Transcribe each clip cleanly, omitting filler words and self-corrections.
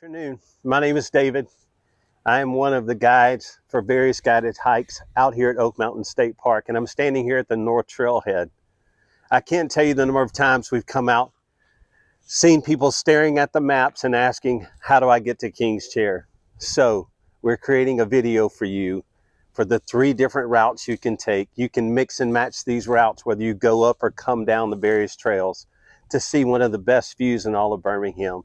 Afternoon. My name is David. I am one of the guides for various guided hikes out here at Oak Mountain State Park, and I'm standing here at the North Trailhead. I can't tell you the number of times we've come out, seen people staring at the maps and asking, how do I get to King's Chair? So we're creating a video for you for the 3 different routes you can take. You can mix and match these routes, whether you go up or come down the various trails, to see one of the best views in all of Birmingham.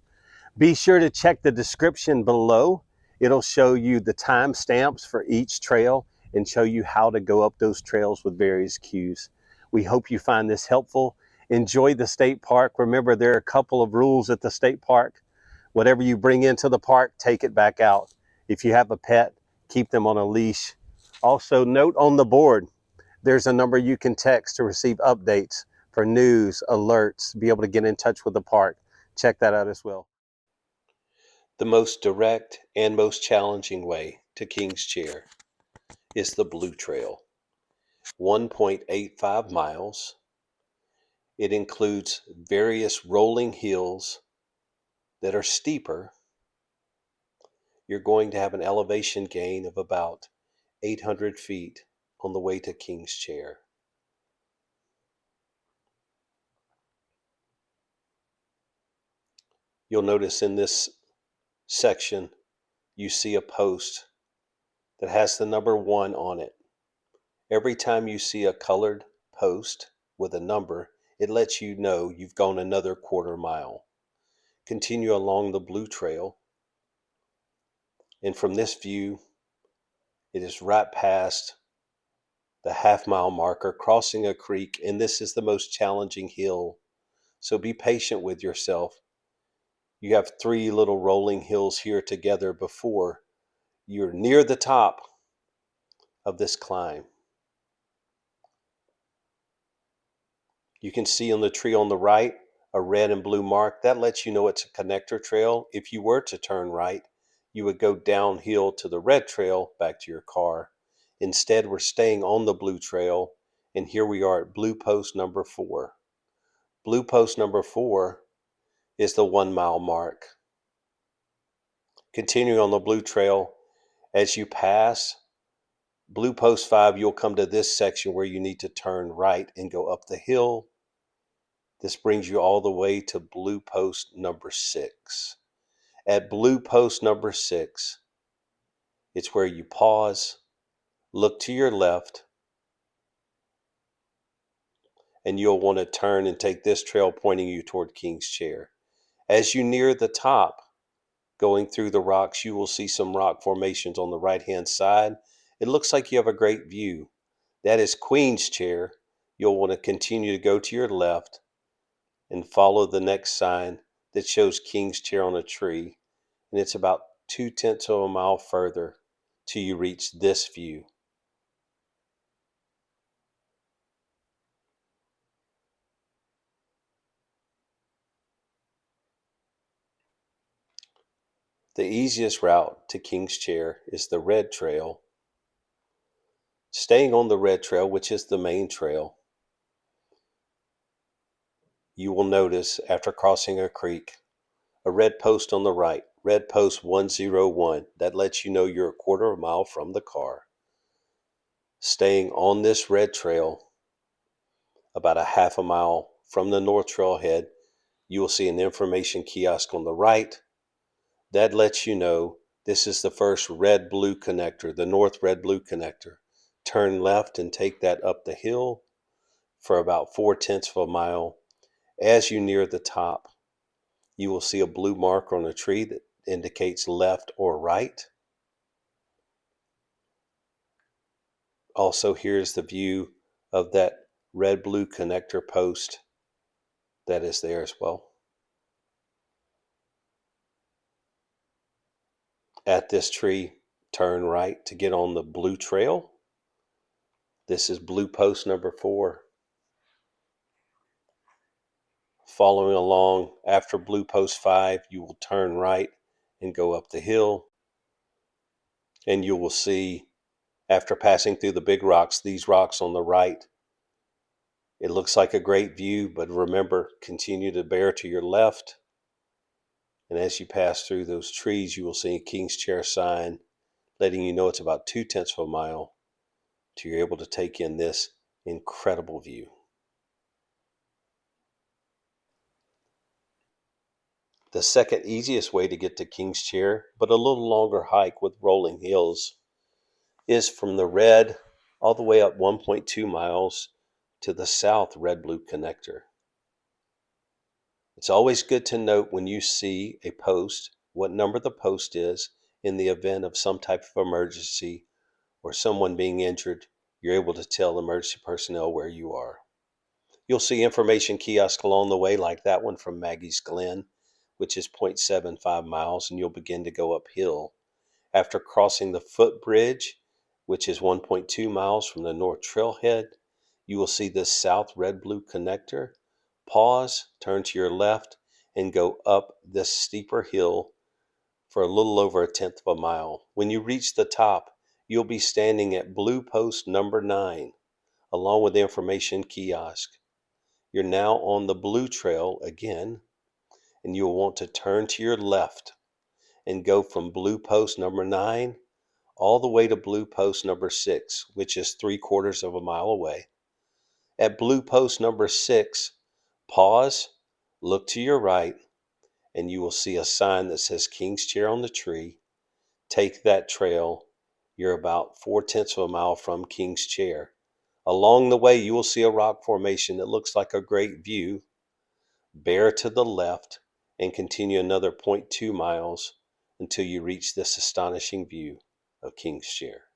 Be sure to check the description below. It'll show you the timestamps for each trail and show you how to go up those trails with various cues. We hope you find this helpful. Enjoy the state park. Remember, there are a couple of rules at the state park. Whatever you bring into the park, take it back out. If you have a pet, keep them on a leash. Also, note on the board, there's a number you can text to receive updates for news, alerts, be able to get in touch with the park. Check that out as well. The most direct and most challenging way to King's Chair is the Blue Trail, 1.85 miles. It includes various rolling hills that are steeper. You're going to have an elevation gain of about 800 feet on the way to King's Chair. You'll notice in this section you see a post that has the number 1 on it. Every time you see a colored post with a number, it lets you know you've gone another quarter mile. Continue along the Blue Trail, and from this view, it is right past the half-mile marker, crossing a creek, and this is the most challenging hill. So be patient with yourself. You have 3 little rolling hills here together before you're near the top of this climb. You can see on the tree on the right a red and blue mark. That lets you know it's a connector trail. If you were to turn right, you would go downhill to the red trail back to your car. Instead, we're staying on the Blue Trail, and here we are at Blue Post number 4. Blue Post number 4 is the 1 mile mark. Continuing on the Blue Trail, as you pass Blue Post 5, you'll come to this section where you need to turn right and go up the hill. This brings you all the way to Blue Post number 6. At Blue Post number 6, it's where you pause, look to your left, and you'll want to turn and take this trail pointing you toward King's Chair. As you near the top, going through the rocks, you will see some rock formations on the right-hand side. It looks like you have a great view. That is Queen's Chair. You'll want to continue to go to your left and follow the next sign that shows King's Chair on a tree. And it's about 2/10 of a mile further till you reach this view. The easiest route to King's Chair is the Red Trail. Staying on the Red Trail, which is the main trail, you will notice after crossing a creek, a red post on the right, red post 101. That lets you know you're a quarter of a mile from the car. Staying on this red trail, about a half a mile from the North Trailhead, you will see an information kiosk on the right. That lets you know this is the first red-blue connector, the North Red-Blue connector. Turn left and take that up the hill for about 4/10 of a mile. As you near the top, you will see a blue marker on a tree that indicates left or right. Also, here's the view of that red-blue connector post that is there as well. At this tree, turn right to get on the Blue Trail. This is Blue Post number 4. Following along after Blue Post 5, you will turn right and go up the hill. And you will see, after passing through the big rocks, these rocks on the right, it looks like a great view, but remember, continue to bear to your left. And as you pass through those trees, you will see a King's Chair sign letting you know it's about 2/10 of a mile till you're able to take in this incredible view. The second easiest way to get to King's Chair, but a little longer hike with rolling hills, is from the red all the way up 1.2 miles to the south red blue connector. It's always good to note when you see a post what number the post is in the event of some type of emergency or someone being injured. You're able to tell emergency personnel where you are. You'll see information kiosks along the way, like that one from Maggie's Glen, which is 0.75 miles, and you'll begin to go uphill. After crossing the footbridge, which is 1.2 miles from the North Trailhead, you will see this south red-blue connector. Pause, turn to your left, and go up this steeper hill for a little over 1/10 of a mile. When you reach the top, you'll be standing at blue post number 9, along with the information kiosk. You're now on the blue trail again, and you'll want to turn to your left and go from blue post number 9 all the way to blue post number 6, which is 3/4 of a mile away. At blue post number 6, pause, look to your right, and you will see a sign that says King's Chair on the tree. Take that trail. You're about 4/10 of a mile from King's Chair. Along the way, you will see a rock formation that looks like a great view. Bear to the left and continue another 0.2 miles until you reach this astonishing view of King's Chair.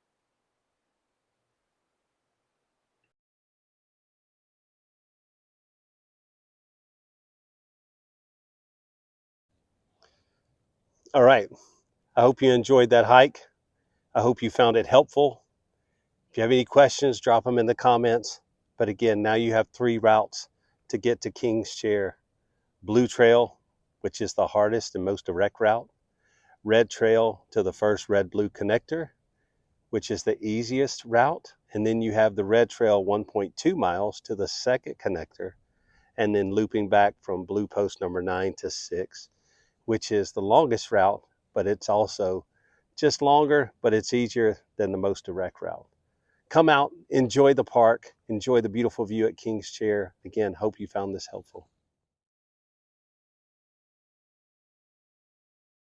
All right. I hope you enjoyed that hike. I hope you found it helpful. If you have any questions, drop them in the comments. But again, now you have 3 routes to get to King's Chair. Blue Trail, which is the hardest and most direct route. Red Trail to the first red-blue connector, which is the easiest route. And then you have the Red Trail 1.2 miles to the second connector, and then looping back from blue post number 9 to 6, which is the longest route, but it's also just longer, but it's easier than the most direct route. Come out, enjoy the park, enjoy the beautiful view at King's Chair. Again, hope you found this helpful.